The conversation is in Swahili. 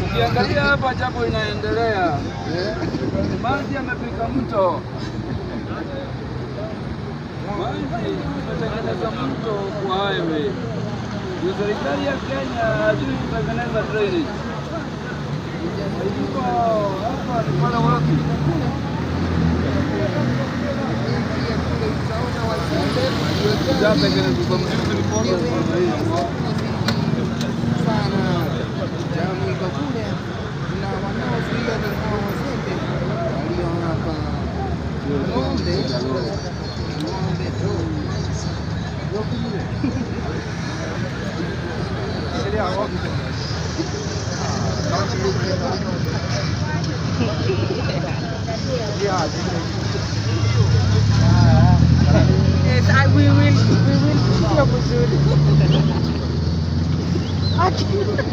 Ukiangalia hapa jambo inaendelea, maji yamefika mto, maji imetengeneza mto kwa highway. Ndio serikali ya Kenya hajui kutengeneza drainage. Iko hapa ni pale wapi? Jamu iko kule na wanaozuia ni hao wazembe walio hapa. Ng'ombe tu. Yes, we will. Vizuri.